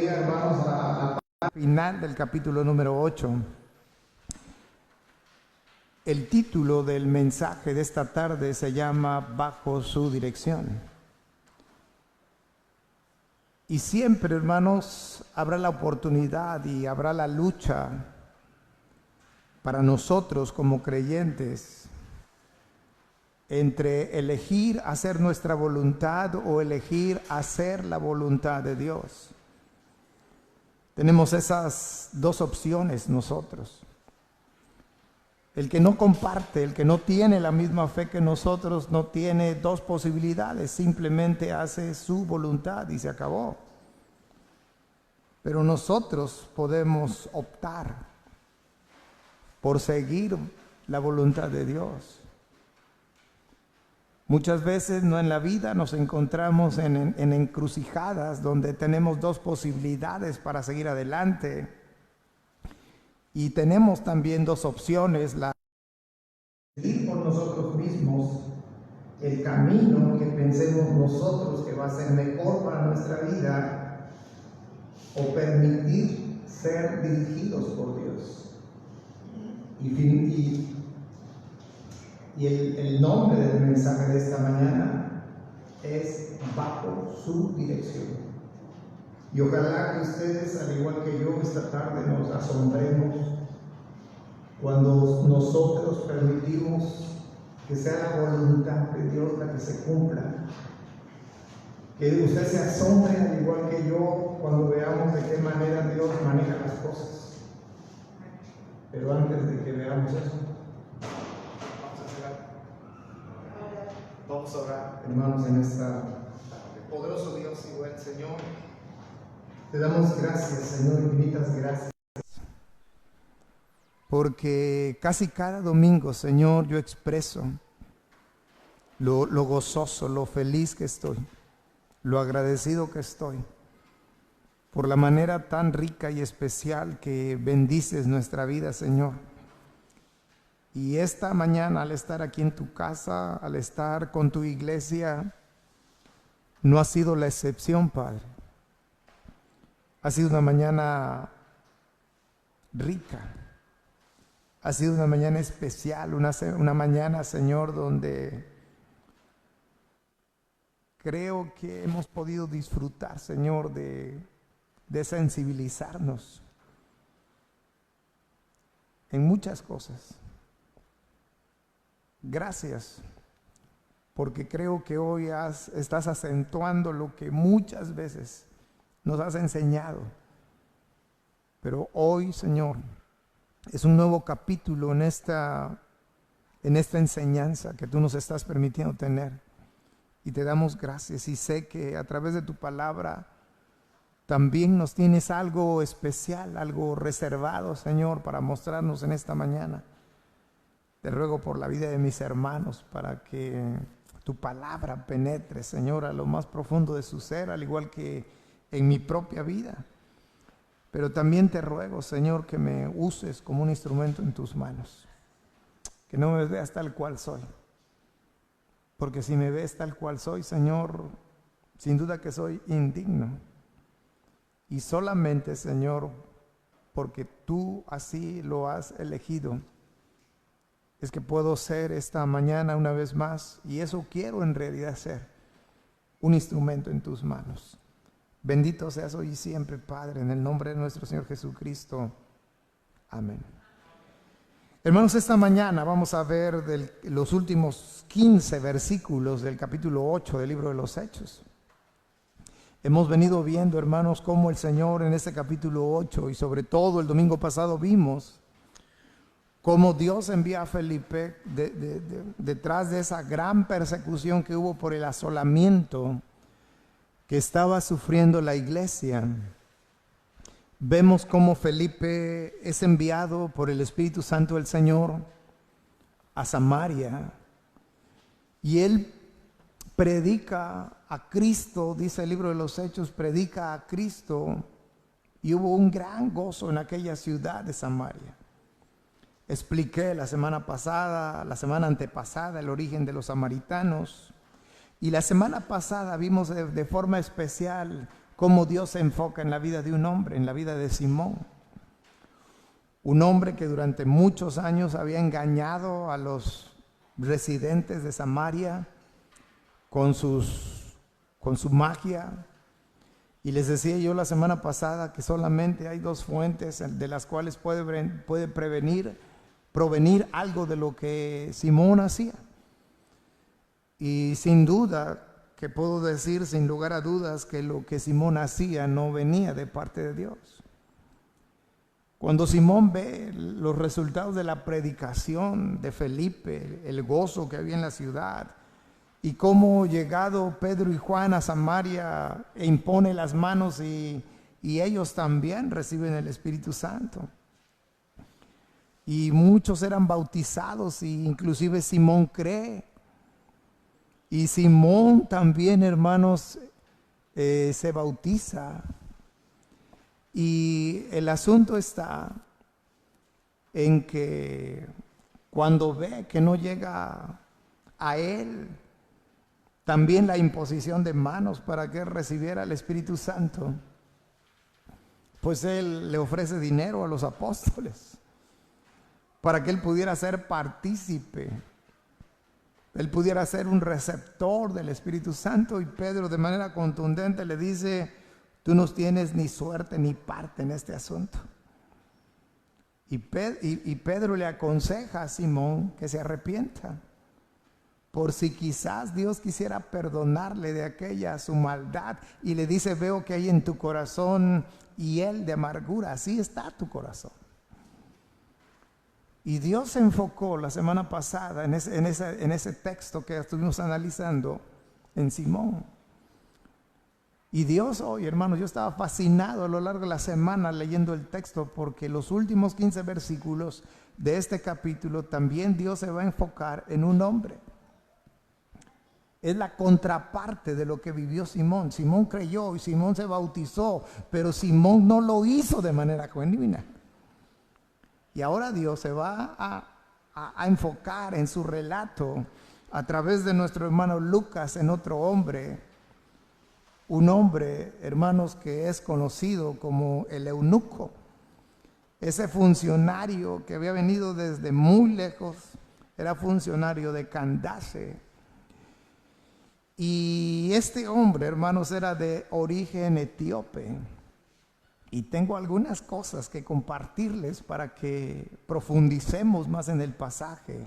Hermanos, a la parte final del capítulo número 8. El título del mensaje de esta tarde se llama Bajo su dirección. Y siempre, hermanos, habrá la oportunidad y habrá la lucha para nosotros como creyentes entre elegir hacer nuestra voluntad o elegir hacer la voluntad de Dios. Tenemos esas dos opciones nosotros. El que no comparte, el que no tiene la misma fe que nosotros, no tiene dos posibilidades, simplemente hace su voluntad y se acabó. Pero nosotros podemos optar por seguir la voluntad de Dios. Muchas veces no en la vida nos encontramos en encrucijadas donde tenemos dos posibilidades para seguir adelante y tenemos también dos opciones, la de seguir por nosotros mismos el camino que pensemos nosotros que va a ser mejor para nuestra vida o permitir ser dirigidos por Dios. Y el nombre del mensaje de esta mañana es Bajo su dirección. Y ojalá que ustedes, al igual que yo, esta tarde nos asombremos cuando nosotros permitimos que sea la voluntad de Dios la que se cumpla. Que usted se asombre, al igual que yo, cuando veamos de qué manera Dios maneja las cosas. Pero antes de que veamos eso, vamos a orar, hermanos, en esta poderoso Dios y buen Señor. Te damos gracias, Señor, infinitas gracias. Porque casi cada domingo, Señor, yo expreso lo gozoso, lo feliz que estoy, lo agradecido que estoy, por la manera tan rica y especial que bendices nuestra vida, Señor. Y esta mañana, al estar aquí en tu casa, al estar con tu iglesia, no ha sido la excepción, Padre. Ha sido una mañana rica. Ha sido una mañana especial, una mañana, Señor, donde creo que hemos podido disfrutar, Señor, de sensibilizarnos en muchas cosas. Gracias, porque creo que hoy estás acentuando lo que muchas veces nos has enseñado. Pero hoy, Señor, es un nuevo capítulo en esta enseñanza que tú nos estás permitiendo tener. Y te damos gracias y sé que a través de tu palabra también nos tienes algo especial, algo reservado, Señor, para mostrarnos en esta mañana. Te ruego por la vida de mis hermanos para que tu palabra penetre, Señor, a lo más profundo de su ser, al igual que en mi propia vida. Pero también te ruego, Señor, que me uses como un instrumento en tus manos. Que no me veas tal cual soy. Porque si me ves tal cual soy, Señor, sin duda que soy indigno. Y solamente, Señor, porque tú así lo has elegido, es que puedo ser esta mañana una vez más, y eso quiero en realidad ser, un instrumento en tus manos. Bendito seas hoy y siempre, Padre, en el nombre de nuestro Señor Jesucristo. Amén. Hermanos, esta mañana vamos a ver los últimos 15 versículos del capítulo 8 del libro de los Hechos. Hemos venido viendo, hermanos, cómo el Señor en este capítulo 8 y sobre todo el domingo pasado vimos cómo Dios envía a Felipe detrás de esa gran persecución que hubo por el asolamiento que estaba sufriendo la iglesia. Vemos cómo Felipe es enviado por el Espíritu Santo del Señor a Samaria y él predica a Cristo, dice el libro de los Hechos, predica a Cristo, y hubo un gran gozo en aquella ciudad de Samaria. Expliqué la semana antepasada, el origen de los samaritanos. Y la semana pasada vimos de forma especial cómo Dios se enfoca en la vida de un hombre, en la vida de Simón. Un hombre que durante muchos años había engañado a los residentes de Samaria con su magia. Y les decía yo la semana pasada que solamente hay dos fuentes de las cuales puede provenir algo de lo que Simón hacía. Y sin duda que puedo decir, sin lugar a dudas, que lo que Simón hacía no venía de parte de Dios. Cuando Simón ve los resultados de la predicación de Felipe, el gozo que había en la ciudad, y cómo llegado Pedro y Juan a Samaria e impone las manos y ellos también reciben el Espíritu Santo. Y muchos eran bautizados y inclusive Simón cree. Y Simón también, hermanos, se bautiza. Y el asunto está en que cuando ve que no llega a él también la imposición de manos para que él recibiera el Espíritu Santo, pues él le ofrece dinero a los apóstoles para que él pudiera ser partícipe, él pudiera ser un receptor del Espíritu Santo. Y Pedro de manera contundente le dice: tú no tienes ni suerte ni parte en este asunto. Y Pedro le aconseja a Simón que se arrepienta, por si quizás Dios quisiera perdonarle de aquella su maldad. Y le dice: veo que hay en tu corazón hiel de amargura, así está tu corazón. Y Dios se enfocó la semana pasada en ese texto que estuvimos analizando en Simón. Y Dios hoy, hermanos, yo estaba fascinado a lo largo de la semana leyendo el texto, porque los últimos 15 versículos de este capítulo también Dios se va a enfocar en un hombre. Es la contraparte de lo que vivió Simón. Simón creyó y Simón se bautizó, pero Simón no lo hizo de manera genuina. Y ahora Dios se va a enfocar en su relato a través de nuestro hermano Lucas en otro hombre. Un hombre, hermanos, que es conocido como el eunuco. Ese funcionario que había venido desde muy lejos, era funcionario de Candace. Y este hombre, hermanos, era de origen etíope. Y tengo algunas cosas que compartirles para que profundicemos más en el pasaje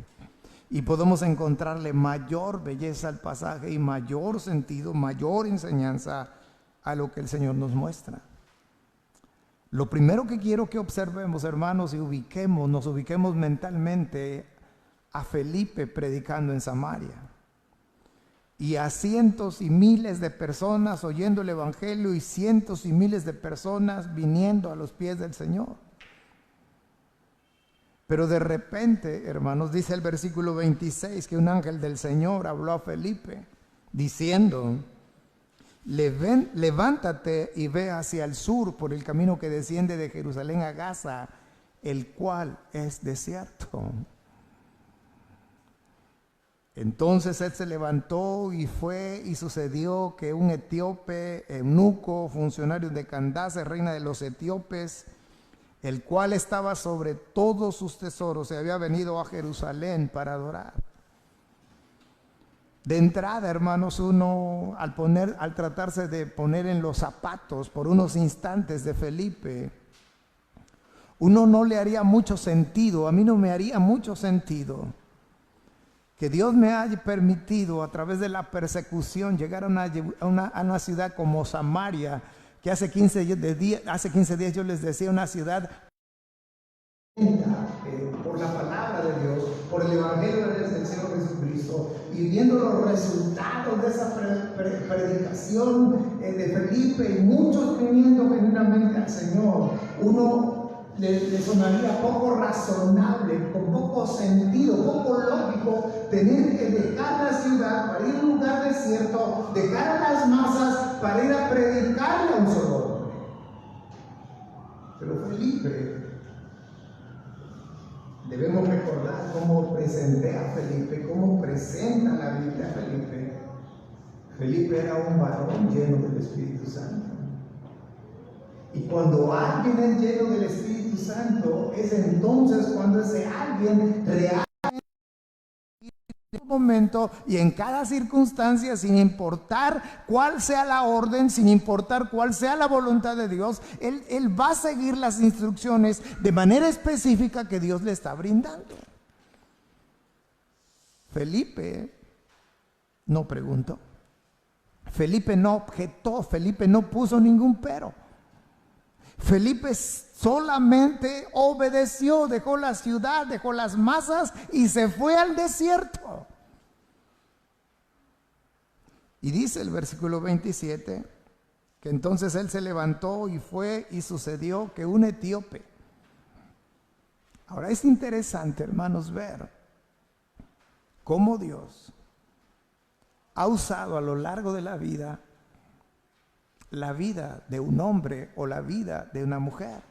y podamos encontrarle mayor belleza al pasaje y mayor sentido, mayor enseñanza a lo que el Señor nos muestra. Lo primero que quiero que observemos, hermanos, y nos ubiquemos mentalmente a Felipe predicando en Samaria. Y a cientos y miles de personas oyendo el Evangelio, y cientos y miles de personas viniendo a los pies del Señor. Pero de repente, hermanos, dice el versículo 26 que un ángel del Señor habló a Felipe diciendo: levántate y ve hacia el sur por el camino que desciende de Jerusalén a Gaza, el cual es desierto. Entonces él se levantó y fue, y sucedió que un etíope, eunuco, funcionario de Candace, reina de los etíopes, el cual estaba sobre todos sus tesoros, se había venido a Jerusalén para adorar. De entrada, hermanos, uno al tratarse de poner en los zapatos por unos instantes de Felipe, uno no le haría mucho sentido, a mí no me haría mucho sentido que Dios me haya permitido a través de la persecución llegar a una ciudad como Samaria, que hace 15 días yo les decía, una ciudad por la palabra de Dios, por el Evangelio del Señor Jesucristo, y viendo los resultados de esa predicación de Felipe y muchos viniendo genuinamente al Señor, uno le sonaría poco razonable, con poco sentido, poco lógico, tener que dejar la ciudad para ir a un lugar desierto, dejar a las masas para ir a predicarle a un solo hombre. Pero Felipe, debemos recordar cómo presenté a Felipe, cómo presenta la Biblia a Felipe. Felipe era un varón lleno del Espíritu Santo. Y cuando alguien es lleno del Espíritu Santo, es entonces cuando ese alguien realmente en un momento y en cada circunstancia, sin importar cuál sea la orden, sin importar cuál sea la voluntad de Dios, él va a seguir las instrucciones de manera específica que Dios le está brindando. Felipe no preguntó, Felipe no objetó, Felipe no puso ningún pero. Felipe solamente obedeció, dejó la ciudad, dejó las masas y se fue al desierto. Y dice el versículo 27 que entonces él se levantó y fue, y sucedió que un etíope. Ahora es interesante, hermanos, ver cómo Dios ha usado a lo largo de la vida de un hombre o la vida de una mujer.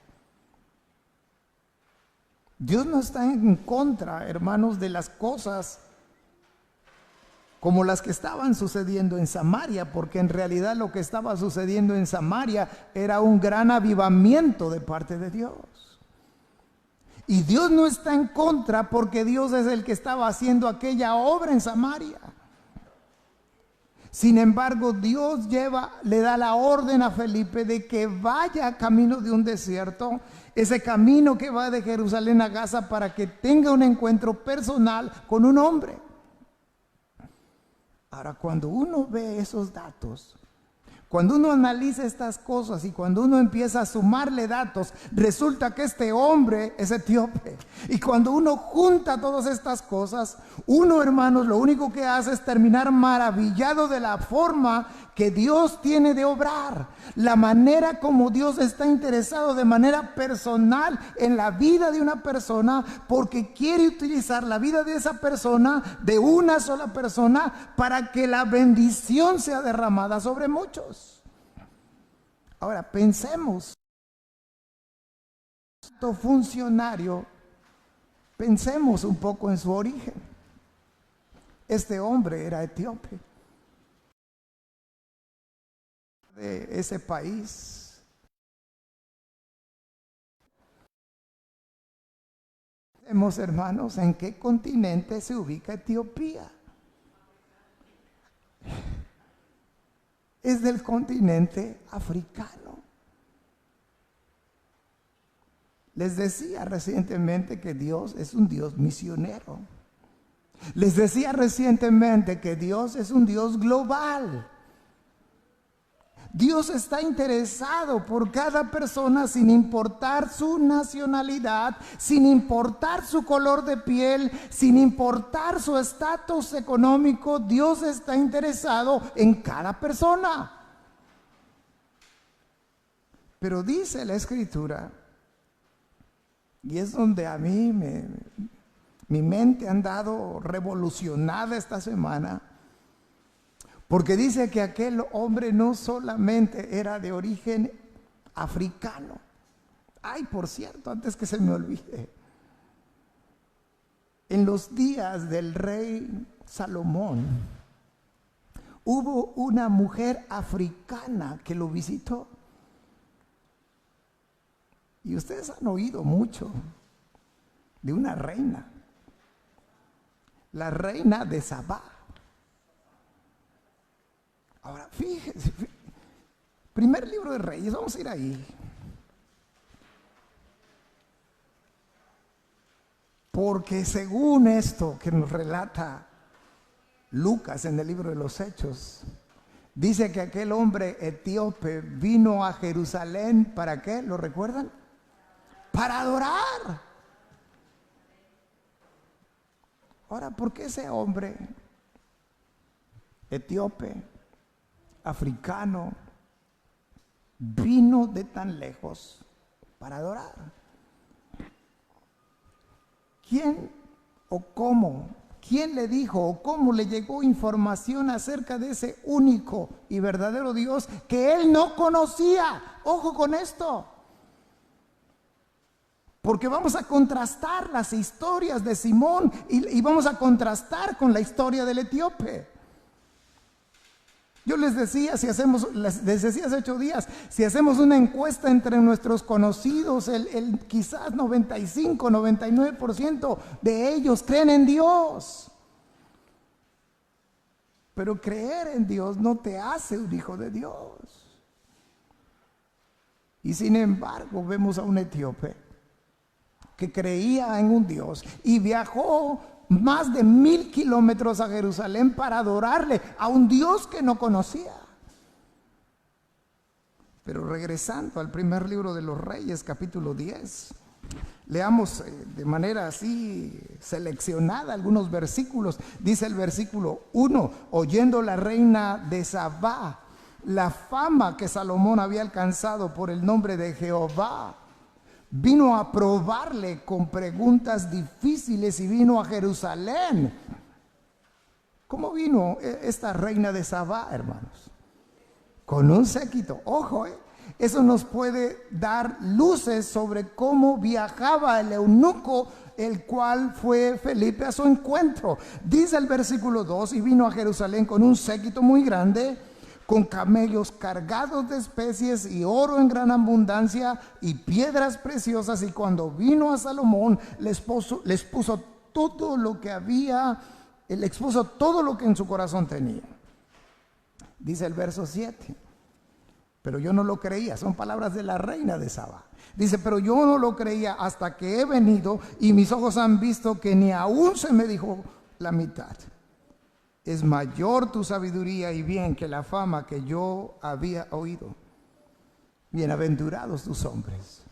Dios no está en contra, hermanos, de las cosas como las que estaban sucediendo en Samaria, porque en realidad lo que estaba sucediendo en Samaria era un gran avivamiento de parte de Dios. Y Dios no está en contra porque Dios es el que estaba haciendo aquella obra en Samaria. Sin embargo, Dios le da la orden a Felipe de que vaya camino de un desierto, ese camino que va de Jerusalén a Gaza, para que tenga un encuentro personal con un hombre. Ahora, cuando uno ve esos datos, cuando uno analiza estas cosas y cuando uno empieza a sumarle datos, resulta que este hombre es etíope. Y cuando uno junta todas estas cosas, uno, hermanos, lo único que hace es terminar maravillado de la forma que Dios tiene de obrar, la manera como Dios está interesado de manera personal en la vida de una persona, porque quiere utilizar la vida de esa persona, de una sola persona, para que la bendición sea derramada sobre muchos. Ahora pensemos, este funcionario, pensemos un poco en su origen. Este hombre era etíope, de ese país. Vemos, hermanos, en qué continente se ubica Etiopía. Es del continente africano. Les decía recientemente que Dios es un Dios misionero. Les decía recientemente que Dios es un Dios global. Dios está interesado por cada persona sin importar su nacionalidad, sin importar su color de piel, sin importar su estatus económico. Dios está interesado en cada persona. Pero dice la Escritura, y es donde a mí mi mente ha andado revolucionada esta semana, porque dice que aquel hombre no solamente era de origen africano. Ay, por cierto, antes que se me olvide, en los días del rey Salomón, hubo una mujer africana que lo visitó. Y ustedes han oído mucho de una reina, la reina de Sabá. Ahora, fíjense, primer libro de Reyes, vamos a ir ahí. Porque según esto que nos relata Lucas en el libro de los Hechos, dice que aquel hombre etíope vino a Jerusalén, ¿para qué? ¿Lo recuerdan? Para adorar. Ahora, ¿por qué ese hombre etíope, africano, vino de tan lejos para adorar? ¿Quién o cómo? ¿Quién le dijo o cómo le llegó información acerca de ese único y verdadero Dios que él no conocía? Ojo con esto, porque vamos a contrastar las historias de Simón y vamos a contrastar con la historia del etíope. Yo les decía, les decía hace 8 días, si hacemos una encuesta entre nuestros conocidos, quizás 95, 99% de ellos creen en Dios. Pero creer en Dios no te hace un hijo de Dios. Y sin embargo, vemos a un etíope que creía en un Dios y viajó más de 1000 kilómetros a Jerusalén para adorarle a un Dios que no conocía. Pero regresando al primer libro de los Reyes, capítulo 10, leamos de manera así seleccionada algunos versículos. Dice el versículo 1: oyendo la reina de Sabá la fama que Salomón había alcanzado por el nombre de Jehová, vino a probarle con preguntas difíciles y vino a Jerusalén. ¿Cómo vino esta reina de Sabá, hermanos? Con un séquito. Ojo, eso nos puede dar luces sobre cómo viajaba el eunuco, el cual fue Felipe a su encuentro. Dice el versículo 2: y vino a Jerusalén con un séquito muy grande, con camellos cargados de especies y oro en gran abundancia y piedras preciosas. Y cuando vino a Salomón, le expuso todo lo que en su corazón tenía. Dice el verso 7: pero yo no lo creía. Son palabras de la reina de Sabá. Dice: pero yo no lo creía hasta que he venido y mis ojos han visto que ni aún se me dijo la mitad. Es mayor tu sabiduría y bien que la fama que yo había oído. Bienaventurados tus hombres.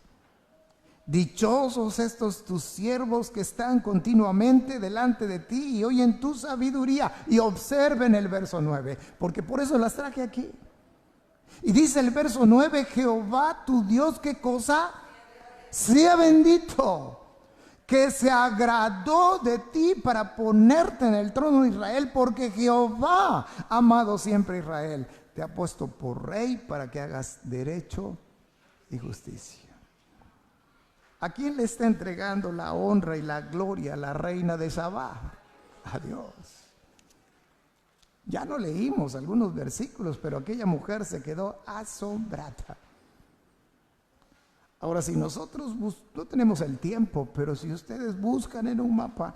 Dichosos estos tus siervos que están continuamente delante de ti y oyen tu sabiduría. Y observen el verso 9, porque por eso las traje aquí. Y dice el verso 9: Jehová tu Dios, ¿qué cosa? Sea bendito, que se agradó de ti para ponerte en el trono de Israel, porque Jehová, amado siempre a Israel, te ha puesto por rey para que hagas derecho y justicia. ¿A quién le está entregando la honra y la gloria la reina de Sabá? A Dios. Ya no leímos algunos versículos, pero aquella mujer se quedó asombrada. Ahora, si nosotros no tenemos el tiempo, pero si ustedes buscan en un mapa,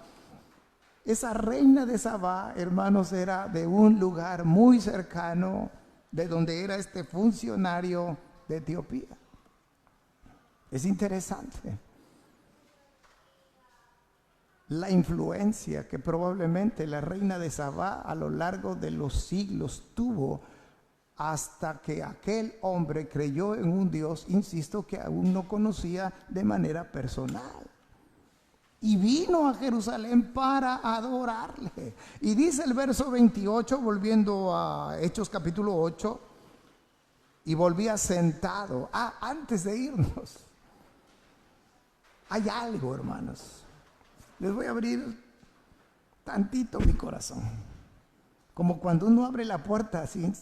esa reina de Sabá, hermanos, era de un lugar muy cercano de donde era este funcionario de Etiopía. Es interesante la influencia que probablemente la reina de Sabá a lo largo de los siglos tuvo, hasta que aquel hombre creyó en un Dios, insisto, que aún no conocía de manera personal. Y vino a Jerusalén para adorarle. Y dice el verso 28, volviendo a Hechos capítulo 8, y volvía sentado. Antes de irnos, hay algo, hermanos. Les voy a abrir tantito mi corazón. Como cuando uno abre la puerta así.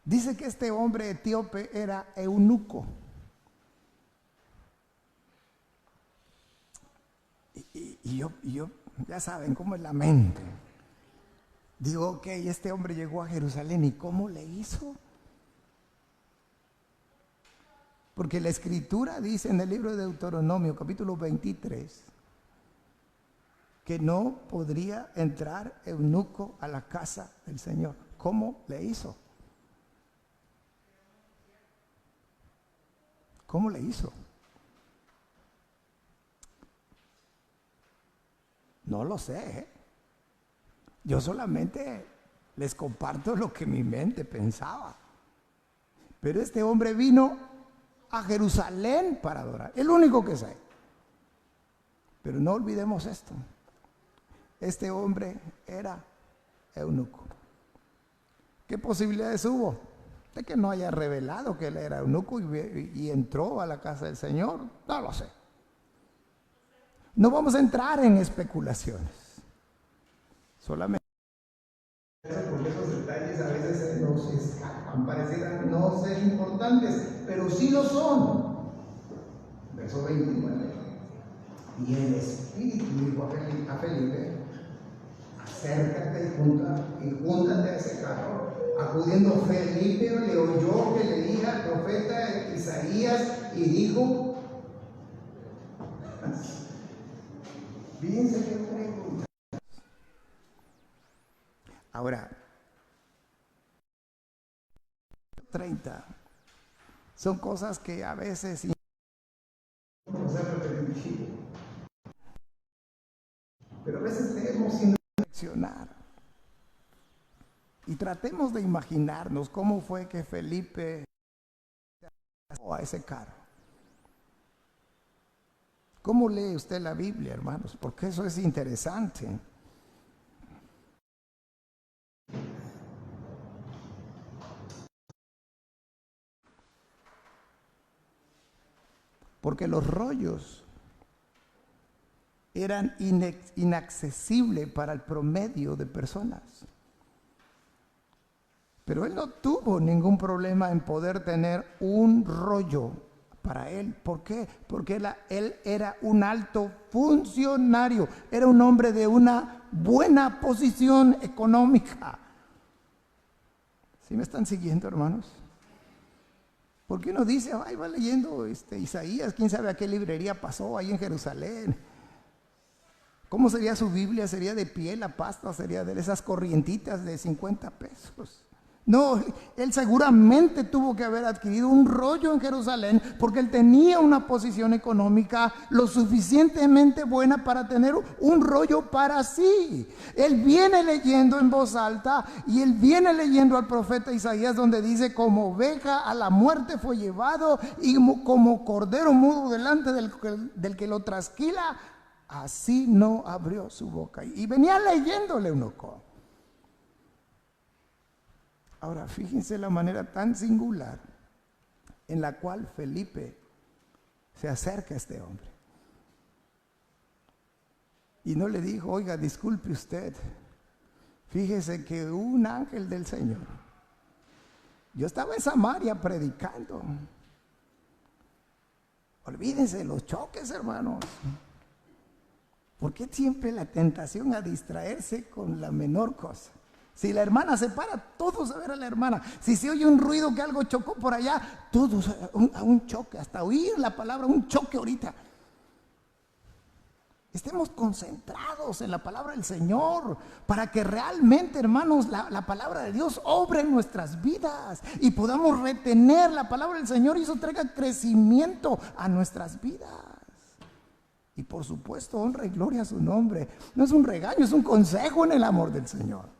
Dice que este hombre etíope era eunuco. Y yo, ya saben cómo es la mente. Digo, ok, este hombre llegó a Jerusalén, ¿y cómo le hizo? Porque la escritura dice en el libro de Deuteronomio, capítulo 23, que no podría entrar eunuco a la casa del Señor. ¿Cómo le hizo? ¿Cómo le hizo? No lo sé. Yo solamente les comparto lo que mi mente pensaba. Pero este hombre vino a Jerusalén para adorar. Es lo único que sé. Pero no olvidemos esto. Este hombre era eunuco. ¿Qué posibilidades hubo de que no haya revelado que él era eunuco y entró a la casa del Señor? No lo sé. No vamos a entrar en especulaciones. Solamente porque esos detalles a veces se nos escapan, parecieran no ser importantes, pero sí lo son. Verso 29. Y el Espíritu dijo a Felipe: acércate y júntate a ese carro. Acudiendo Felipe le oyó que leía al profeta Isaías y dijo, fíjense qué pregunta. Ahora, 30 son cosas que a veces pero a veces leemos sin reflexionar. Y tratemos de imaginarnos cómo fue que Felipe se acercó a ese carro. ¿Cómo lee usted la Biblia, hermanos? Porque eso es interesante. Porque los rollos eran inaccesibles para el promedio de personas. Pero él no tuvo ningún problema en poder tener un rollo para él. ¿Por qué? Porque él era un alto funcionario, era un hombre de una buena posición económica. ¿Sí me están siguiendo, hermanos? Porque uno dice, ay, va leyendo Isaías, quién sabe a qué librería pasó ahí en Jerusalén. ¿Cómo sería su Biblia? ¿Sería de piel, la pasta? ¿Sería de esas corrientitas de 50 pesos? No, él seguramente tuvo que haber adquirido un rollo en Jerusalén porque él tenía una posición económica lo suficientemente buena para tener un rollo para sí. Él viene leyendo en voz alta y él viene leyendo al profeta Isaías donde dice, como oveja a la muerte fue llevado y como cordero mudo delante del que lo trasquila, así no abrió su boca. Y venía leyéndole eunuco. Ahora, fíjense la manera tan singular en la cual Felipe se acerca a este hombre. Y no le dijo, oiga, disculpe usted, fíjese que un ángel del Señor, yo estaba en Samaria predicando. Olvídense de los choques, hermanos. ¿Por qué siempre la tentación a distraerse con la menor cosa? Si la hermana se para, todos a ver a la hermana. Si se oye un ruido que algo chocó por allá, todos a un choque, hasta oír la palabra, un choque ahorita. Estemos concentrados en la palabra del Señor para que realmente, hermanos, la palabra de Dios obre en nuestras vidas y podamos retener la palabra del Señor y eso traiga crecimiento a nuestras vidas. Y por supuesto, honra y gloria a su nombre. No es un regaño, es un consejo en el amor del Señor.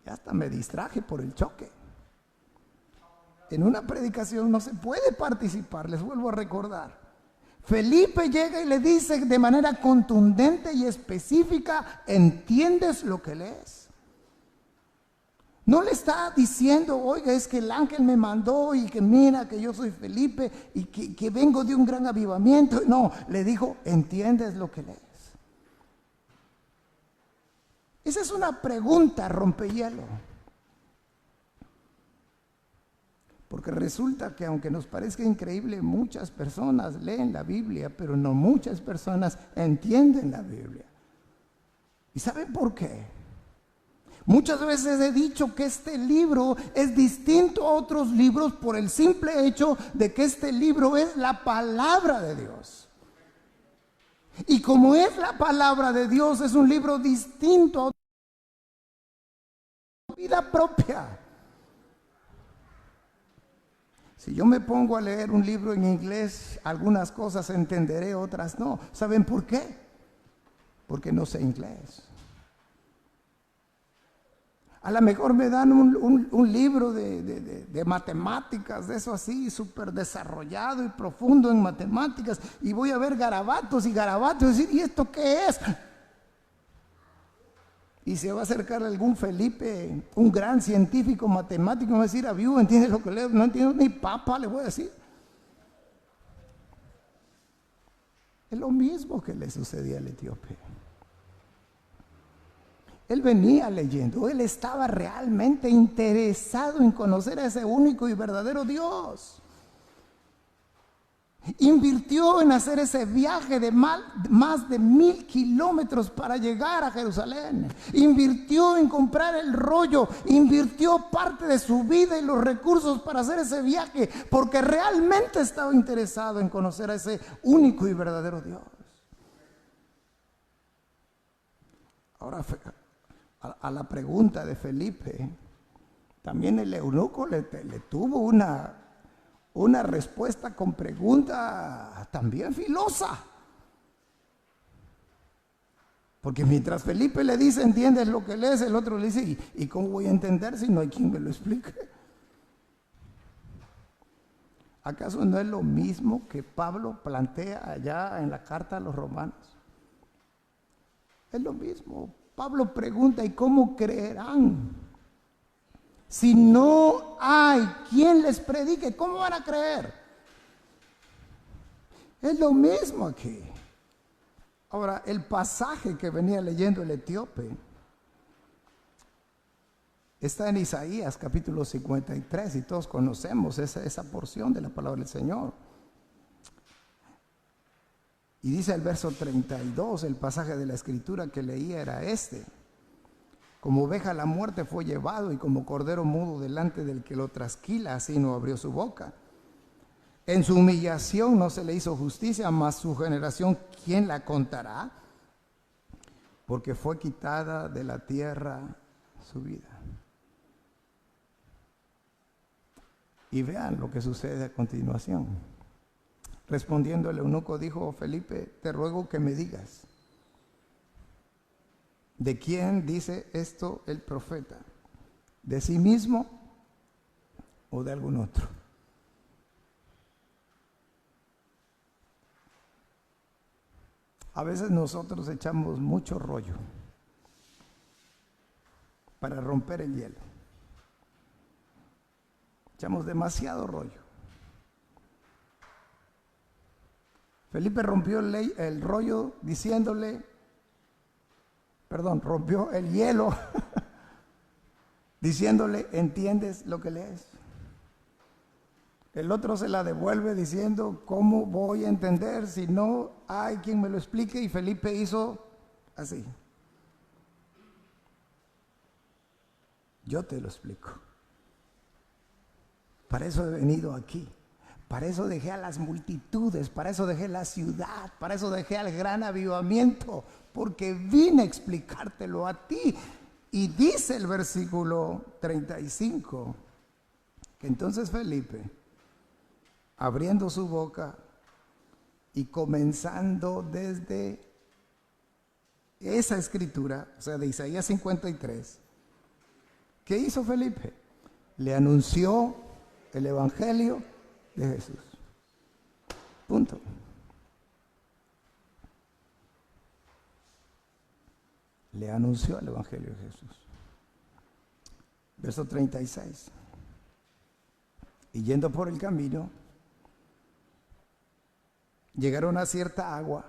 Ya hasta me distraje por el choque. En una predicación no se puede participar, les vuelvo a recordar. Felipe llega y le dice de manera contundente y específica, ¿entiendes lo que lees? No le está diciendo, oiga, es que el ángel me mandó y que mira que yo soy Felipe y que vengo de un gran avivamiento. No, le dijo, ¿entiendes lo que lees? Esa es una pregunta rompehielo. Porque resulta que aunque nos parezca increíble, muchas personas leen la Biblia, pero no muchas personas entienden la Biblia. ¿Y saben por qué? Muchas veces he dicho que este libro es distinto a otros libros por el simple hecho de que este libro es la palabra de Dios. Y como es la palabra de Dios, es un libro distinto a vida propia. Si yo me pongo a leer un libro en inglés, algunas cosas entenderé, otras no. ¿Saben por qué? Porque no sé inglés. A lo mejor me dan un libro de matemáticas, de eso así, súper desarrollado y profundo en matemáticas, y voy a ver garabatos y garabatos y decir, ¿y esto qué es? Y se va a acercar algún Felipe, un gran científico matemático, y va a decir, ¿avivo? ¿Entiendes lo que leo? No entiendo ni papa, le voy a decir. Es lo mismo que le sucedía al etíope. Él venía leyendo, él estaba realmente interesado en conocer a ese único y verdadero Dios. Invirtió en hacer ese viaje de más de 1000 kilómetros para llegar a Jerusalén. Invirtió en comprar el rollo. Invirtió parte de su vida y los recursos para hacer ese viaje, porque realmente estaba interesado en conocer a ese único y verdadero Dios. Ahora, a la pregunta de Felipe, también el eunuco le tuvo una respuesta con pregunta también filosa. Porque mientras Felipe le dice, ¿entiendes lo que lees? El otro le dice, ¿y cómo voy a entender si no hay quien me lo explique? ¿Acaso no es lo mismo que Pablo plantea allá en la carta a los romanos? Es lo mismo. Pablo pregunta, ¿y cómo creerán? Si no hay quien les predique, ¿cómo van a creer? Es lo mismo aquí. Ahora, el pasaje que venía leyendo el etíope está en Isaías capítulo 53 y todos conocemos esa porción de la palabra del Señor. Y dice el verso 32, el pasaje de la escritura que leía era este: como oveja a la muerte fue llevado, y como cordero mudo delante del que lo trasquila, así no abrió su boca. En su humillación no se le hizo justicia, mas su generación, ¿quién la contará? Porque fue quitada de la tierra su vida. Y vean lo que sucede a continuación. Respondiendo el eunuco dijo: Felipe, te ruego que me digas, ¿de quién dice esto el profeta? ¿De sí mismo o de algún otro? A veces nosotros echamos mucho rollo para romper el hielo. Echamos demasiado rollo. Felipe rompió el rollo diciéndole, rompió el hielo diciéndole, ¿entiendes lo que lees? El otro se la devuelve diciendo, ¿cómo voy a entender si no hay quien me lo explique? Y Felipe hizo así: yo te lo explico. Para eso he venido aquí. Para eso dejé a las multitudes, para eso dejé la ciudad, para eso dejé al gran avivamiento, porque vine a explicártelo a ti. Y dice el versículo 35, que entonces Felipe, abriendo su boca y comenzando desde esa escritura, o sea, de Isaías 53, ¿qué hizo Felipe? Le anunció el evangelio de Jesús. Punto. Le anunció el evangelio de Jesús. Verso 36. Y yendo por el camino, llegaron a cierta agua,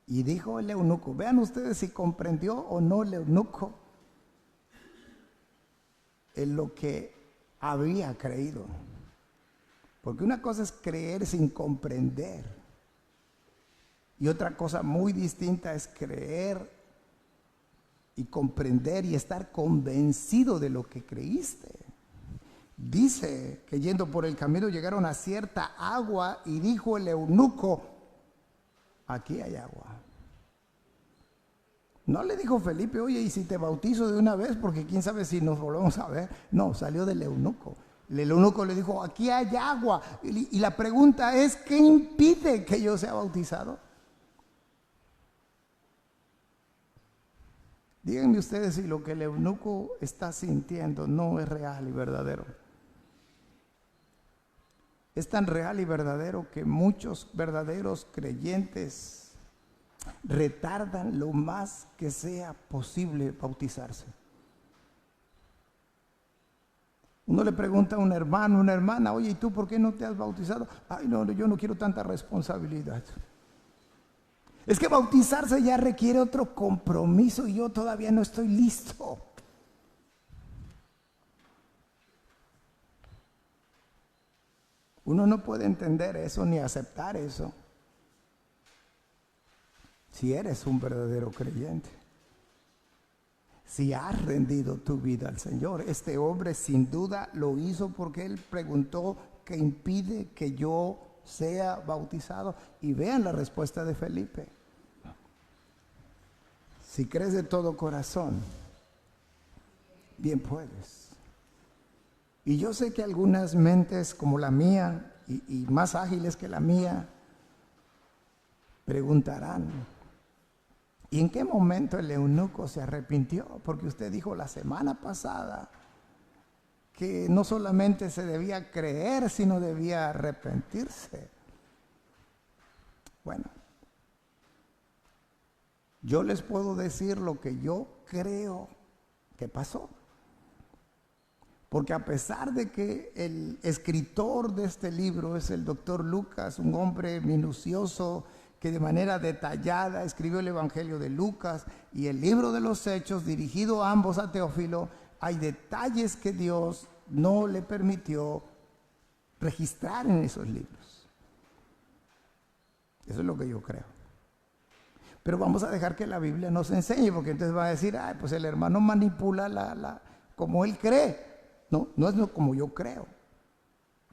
y dijo el eunuco, vean ustedes si comprendió o no el eunuco en lo que había creído. Porque una cosa es creer sin comprender, y otra cosa muy distinta es creer y comprender y estar convencido de lo que creíste. Dice que yendo por el camino llegaron a cierta agua, y dijo el eunuco, aquí hay agua. No le dijo Felipe, oye, ¿y si te bautizo de una vez? Porque quién sabe si nos volvemos a ver. No, salió del eunuco. El eunuco le dijo, aquí hay agua. Y la pregunta es, ¿qué impide que yo sea bautizado? Díganme ustedes si lo que el eunuco está sintiendo no es real y verdadero. Es tan real y verdadero que muchos verdaderos creyentes retardan lo más que sea posible bautizarse. Uno le pregunta a un hermano, una hermana, oye, ¿y tú por qué no te has bautizado? Ay, no, yo no quiero tanta responsabilidad. Es que bautizarse ya requiere otro compromiso y yo todavía no estoy listo. Uno no puede entender eso ni aceptar eso si eres un verdadero creyente. Si has rendido tu vida al Señor. Este hombre sin duda lo hizo porque él preguntó: ¿qué impide que yo sea bautizado? Y vean la respuesta de Felipe. Si crees de todo corazón, bien puedes. Y yo sé que algunas mentes como la mía y más ágiles que la mía preguntarán: ¿y en qué momento el eunuco se arrepintió? Porque usted dijo la semana pasada que no solamente se debía creer, sino debía arrepentirse. Bueno, yo les puedo decir lo que yo creo que pasó. Porque a pesar de que el escritor de este libro es el doctor Lucas, un hombre minucioso que de manera detallada escribió el Evangelio de Lucas y el libro de los Hechos, dirigido ambos a Teófilo, hay detalles que Dios no le permitió registrar en esos libros. Eso es lo que yo creo. Pero vamos a dejar que la Biblia nos enseñe, porque entonces va a decir: ay, pues el hermano manipula como él cree. No, no es como yo creo.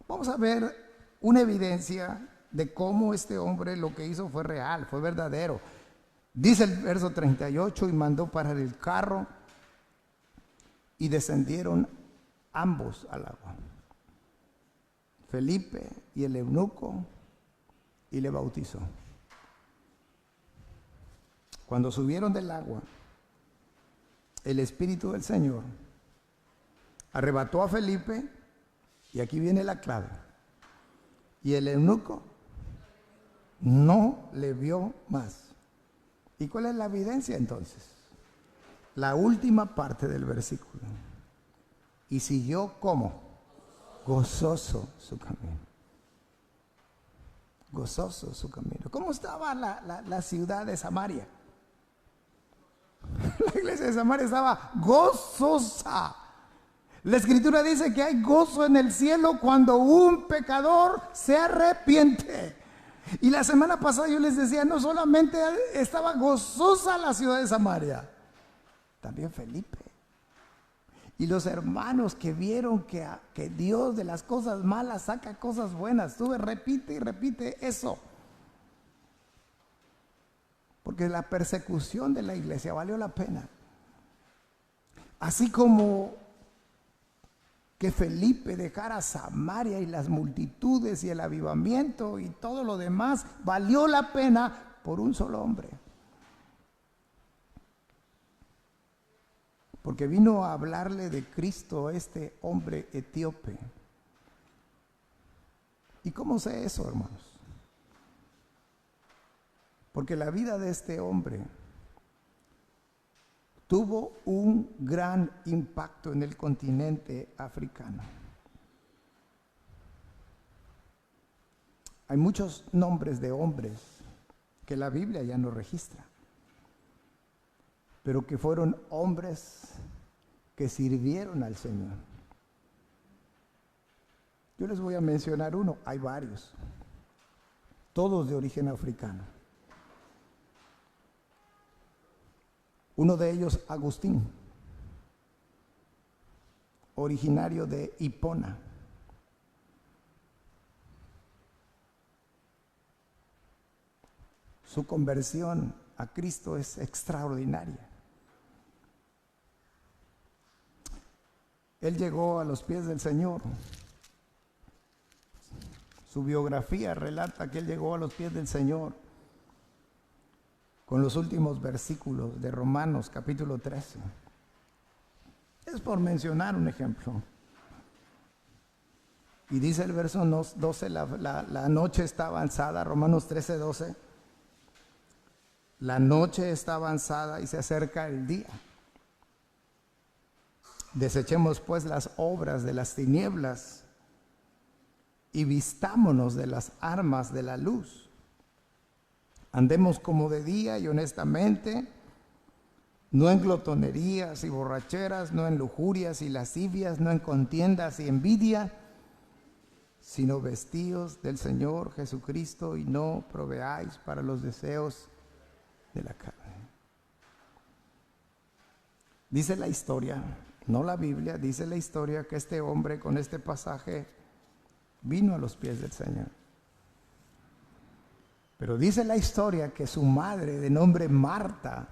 Vamos a ver una evidencia de cómo este hombre lo que hizo fue real, fue verdadero. Dice el verso 38: y mandó parar el carro y descendieron ambos al agua, Felipe y el eunuco, y le bautizó. Cuando subieron del agua, el Espíritu del Señor arrebató a Felipe, y aquí viene la clave, y el eunuco no le vio más. ¿Y cuál es la evidencia entonces? La última parte del versículo: y siguió ¿cómo? Gozoso su camino. Gozoso su camino. ¿Cómo estaba la ciudad de Samaria? La iglesia de Samaria estaba gozosa. La Escritura dice que hay gozo en el cielo cuando un pecador se arrepiente. Y la semana pasada yo les decía, no solamente estaba gozosa la ciudad de Samaria, también Felipe. Y los hermanos que vieron que Dios de las cosas malas saca cosas buenas. Tú repite y repite eso. Porque la persecución de la iglesia valió la pena. Así como que Felipe dejara Samaria y las multitudes y el avivamiento y todo lo demás, valió la pena por un solo hombre. Porque vino a hablarle de Cristo a este hombre etíope. ¿Y cómo sé eso, hermanos? Porque la vida de este hombre tuvo un gran impacto en el continente africano. Hay muchos nombres de hombres que la Biblia ya no registra, pero que fueron hombres que sirvieron al Señor. Yo les voy a mencionar uno, hay varios, todos de origen africano. Uno de ellos, Agustín, originario de Hipona. Su conversión a Cristo es extraordinaria. Él llegó a los pies del Señor. Su biografía relata que él llegó a los pies del Señor con los últimos versículos de Romanos capítulo 13. Es por mencionar un ejemplo. Y dice el verso 12, la noche está avanzada, Romanos 13, 12. La noche está avanzada y se acerca el día. Desechemos pues las obras de las tinieblas y vistámonos de las armas de la luz. Andemos como de día y honestamente, no en glotonerías y borracheras, no en lujurias y lascivias, no en contiendas y envidia, sino vestíos del Señor Jesucristo y no proveáis para los deseos de la carne. Dice la historia, no la Biblia, dice la historia que este hombre con este pasaje vino a los pies del Señor. Pero dice la historia que su madre, de nombre Marta,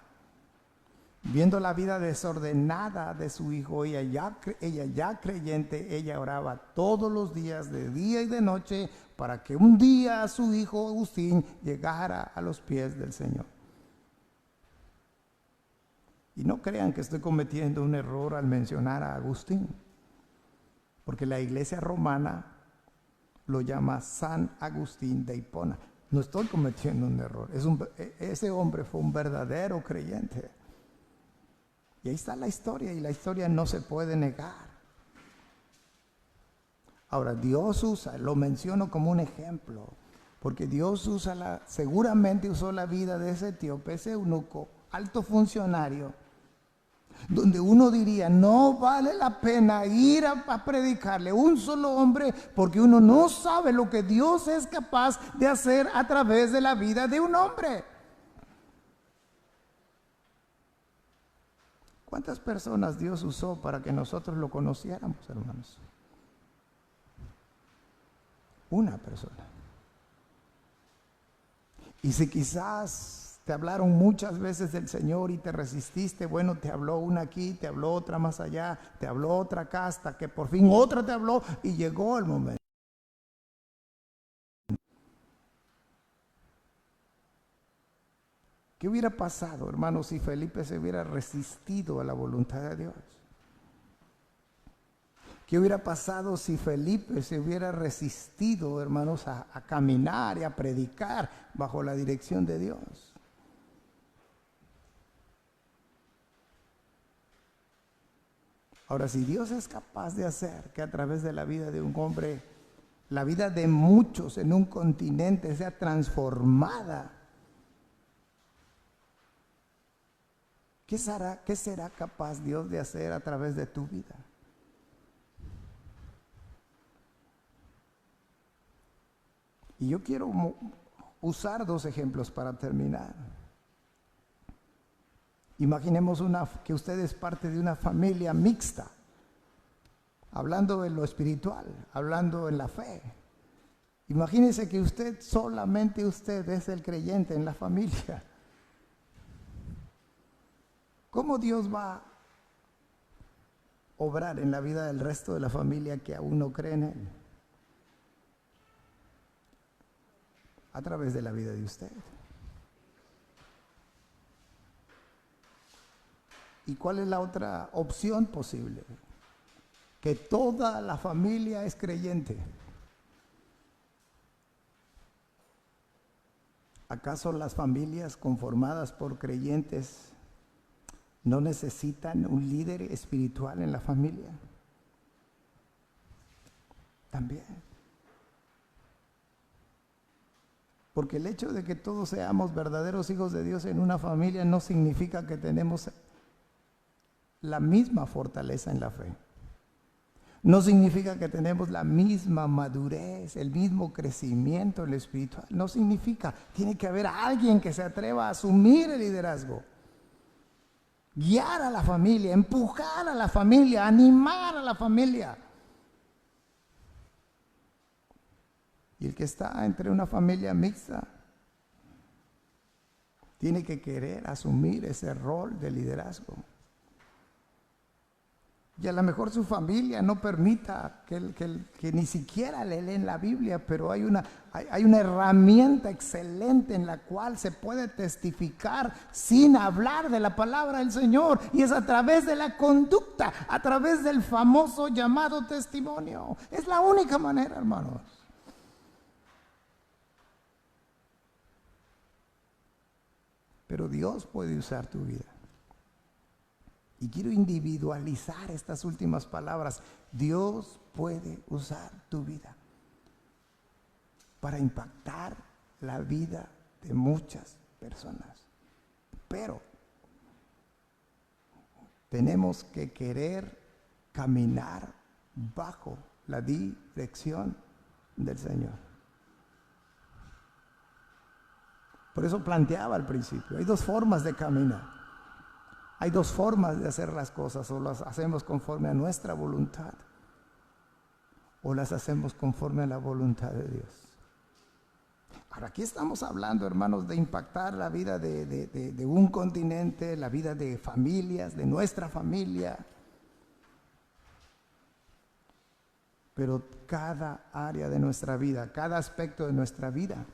viendo la vida desordenada de su hijo, ella ya creyente, ella oraba todos los días, de día y de noche, para que un día su hijo Agustín llegara a los pies del Señor. Y no crean que estoy cometiendo un error al mencionar a Agustín, porque la iglesia romana lo llama San Agustín de Hipona. No estoy cometiendo un error. Ese hombre fue un verdadero creyente. Y ahí está la historia, y la historia no se puede negar. Ahora, Dios usa, lo menciono como un ejemplo, porque Dios seguramente usó la vida de ese etíope, ese eunuco, alto funcionario, donde uno diría, no vale la pena ir a predicarle un solo hombre, porque uno no sabe lo que Dios es capaz de hacer a través de la vida de un hombre. ¿Cuántas personas Dios usó para que nosotros lo conociéramos, hermanos? Una persona. Y si quizás te hablaron muchas veces del Señor y te resististe, bueno, te habló una aquí, te habló otra más allá, te habló otra acá, hasta que por fin otra te habló y llegó el momento. ¿Qué hubiera pasado, hermanos, si Felipe se hubiera resistido a la voluntad de Dios? ¿Qué hubiera pasado si Felipe se hubiera resistido, hermanos, a caminar y a predicar bajo la dirección de Dios? Ahora, si Dios es capaz de hacer que a través de la vida de un hombre, la vida de muchos en un continente sea transformada, ¿qué será capaz Dios de hacer a través de tu vida? Y yo quiero usar dos ejemplos para terminar. Imaginemos que usted es parte de una familia mixta, hablando en lo espiritual, hablando en la fe. Imagínese que solamente usted es el creyente en la familia. ¿Cómo Dios va a obrar en la vida del resto de la familia que aún no cree en Él? A través de la vida de usted. ¿Y cuál es la otra opción posible? Que toda la familia es creyente. ¿Acaso las familias conformadas por creyentes no necesitan un líder espiritual en la familia? También. Porque el hecho de que todos seamos verdaderos hijos de Dios en una familia no significa que tenemos la misma fortaleza en la fe. No significa que tenemos la misma madurez, el mismo crecimiento en lo espiritual. No significa. Tiene que haber alguien que se atreva a asumir el liderazgo. Guiar a la familia, empujar a la familia, animar a la familia. Y el que está entre una familia mixta tiene que querer asumir ese rol de liderazgo. Y a lo mejor su familia no permita que ni siquiera le leen la Biblia, pero hay una herramienta excelente en la cual se puede testificar sin hablar de la palabra del Señor, y es a través de la conducta, a través del famoso llamado testimonio. Es la única manera, hermanos. Pero Dios puede usar tu vida. Y quiero individualizar estas últimas palabras. Dios puede usar tu vida para impactar la vida de muchas personas. Pero tenemos que querer caminar bajo la dirección del Señor. Por eso planteaba al principio, hay dos formas de caminar. Hay dos formas de hacer las cosas, o las hacemos conforme a nuestra voluntad, o las hacemos conforme a la voluntad de Dios. Ahora, aquí estamos hablando, hermanos, de impactar la vida de un continente, la vida de familias, de nuestra familia. Pero cada área de nuestra vida, cada aspecto de nuestra vida,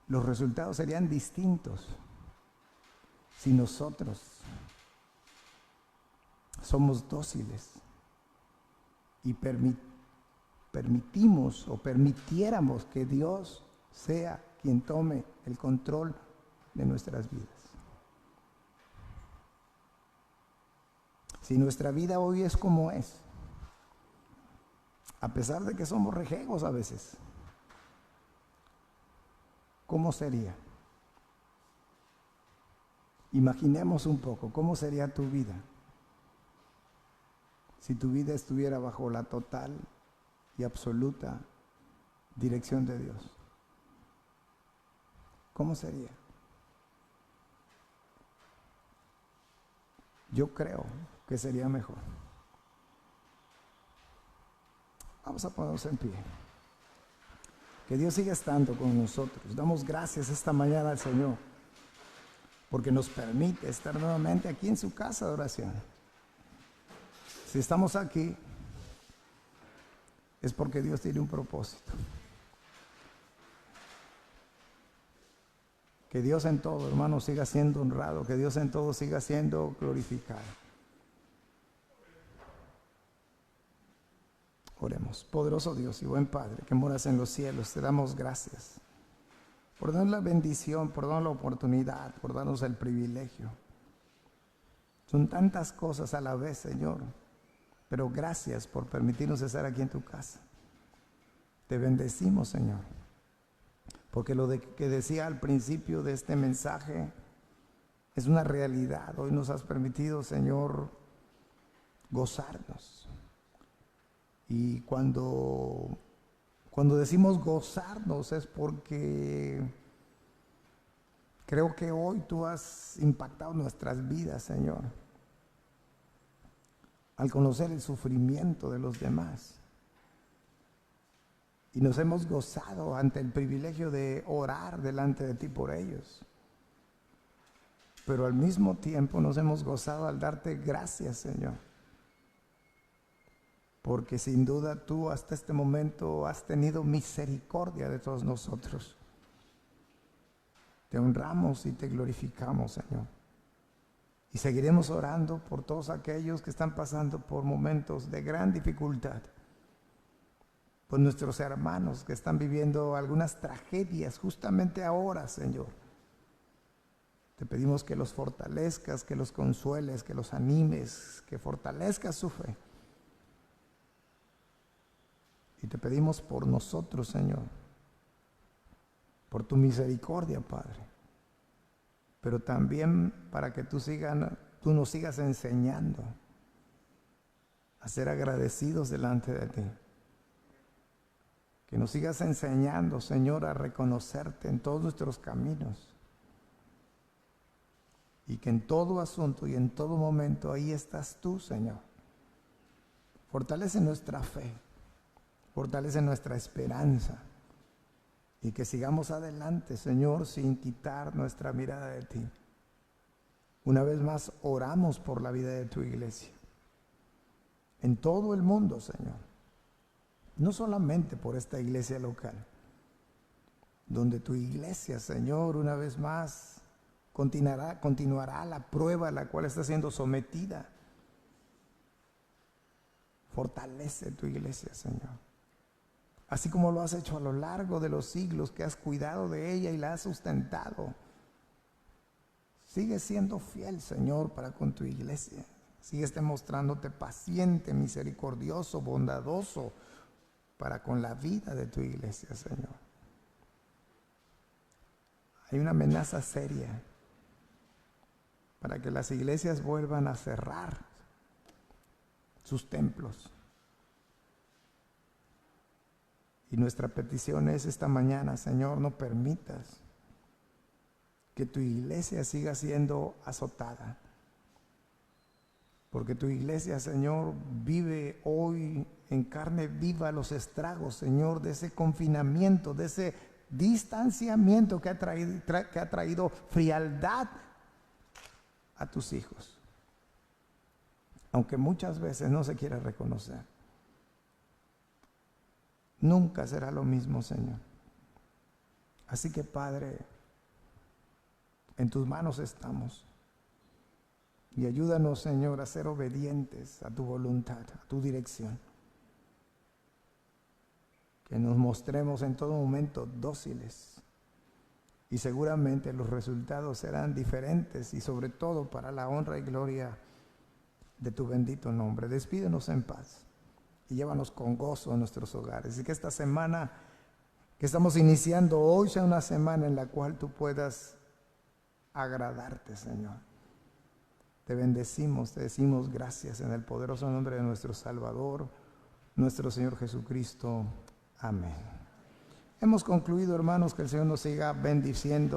los resultados serían distintos si nosotros somos dóciles y permitimos o permitiéramos que Dios sea quien tome el control de nuestras vidas. Si nuestra vida hoy es como es, a pesar de que somos rejegos a veces, ¿cómo sería? Imaginemos un poco, ¿cómo sería tu vida si tu vida estuviera bajo la total y absoluta dirección de Dios? ¿Cómo sería? Yo creo que sería mejor. Vamos a ponernos en pie. Que Dios siga estando con nosotros. Damos gracias esta mañana al Señor porque nos permite estar nuevamente aquí en su casa de oración. Si estamos aquí, es porque Dios tiene un propósito. Que Dios en todo, hermano, siga siendo honrado. Que Dios en todo siga siendo glorificado. Oremos. Poderoso Dios y buen Padre, que moras en los cielos, te damos gracias por darnos la bendición, por darnos la oportunidad, por darnos el privilegio. Son tantas cosas a la vez, Señor, pero gracias por permitirnos estar aquí en tu casa. Te bendecimos, Señor, porque lo que decía al principio de este mensaje es una realidad. Hoy nos has permitido, Señor, gozarnos. Y cuando decimos gozarnos es porque creo que hoy tú has impactado nuestras vidas, Señor, al conocer el sufrimiento de los demás. Y nos hemos gozado ante el privilegio de orar delante de ti por ellos. Pero al mismo tiempo nos hemos gozado al darte gracias, Señor. Porque sin duda tú hasta este momento has tenido misericordia de todos nosotros. Te honramos y te glorificamos, Señor. Y seguiremos orando por todos aquellos que están pasando por momentos de gran dificultad. Por nuestros hermanos que están viviendo algunas tragedias justamente ahora, Señor. Te pedimos que los fortalezcas, que los consueles, que los animes, que fortalezcas su fe. Y te pedimos por nosotros, Señor, por tu misericordia, Padre, pero también para que tú nos sigas enseñando a ser agradecidos delante de ti. Que nos sigas enseñando, Señor, a reconocerte en todos nuestros caminos. Y que en todo asunto y en todo momento ahí estás tú, Señor. Fortalece nuestra fe. Fortalece nuestra esperanza y que sigamos adelante, Señor, sin quitar nuestra mirada de ti. Una vez más, oramos por la vida de tu iglesia. En todo el mundo, Señor. No solamente por esta iglesia local, donde tu iglesia, Señor, una vez más continuará la prueba a la cual está siendo sometida. Fortalece tu iglesia, Señor. Así como lo has hecho a lo largo de los siglos, que has cuidado de ella y la has sustentado. Sigue siendo fiel, Señor, para con tu iglesia. Sigues demostrándote paciente, misericordioso, bondadoso para con la vida de tu iglesia, Señor. Hay una amenaza seria para que las iglesias vuelvan a cerrar sus templos. Y nuestra petición es esta mañana, Señor, no permitas que tu iglesia siga siendo azotada. Porque tu iglesia, Señor, vive hoy en carne viva los estragos, Señor, de ese confinamiento, de ese distanciamiento que ha traído frialdad a tus hijos. Aunque muchas veces no se quiere reconocer. Nunca será lo mismo, Señor. Así que, Padre, en tus manos estamos. Y ayúdanos, Señor, a ser obedientes a tu voluntad, a tu dirección. Que nos mostremos en todo momento dóciles. Y seguramente los resultados serán diferentes y sobre todo para la honra y gloria de tu bendito nombre. Despídenos en paz y llévanos con gozo a nuestros hogares. Y que esta semana que estamos iniciando hoy sea una semana en la cual tú puedas agradarte, Señor. Te bendecimos, te decimos gracias en el poderoso nombre de nuestro Salvador, nuestro Señor Jesucristo. Amén. Hemos concluido, hermanos, que el Señor nos siga bendiciendo.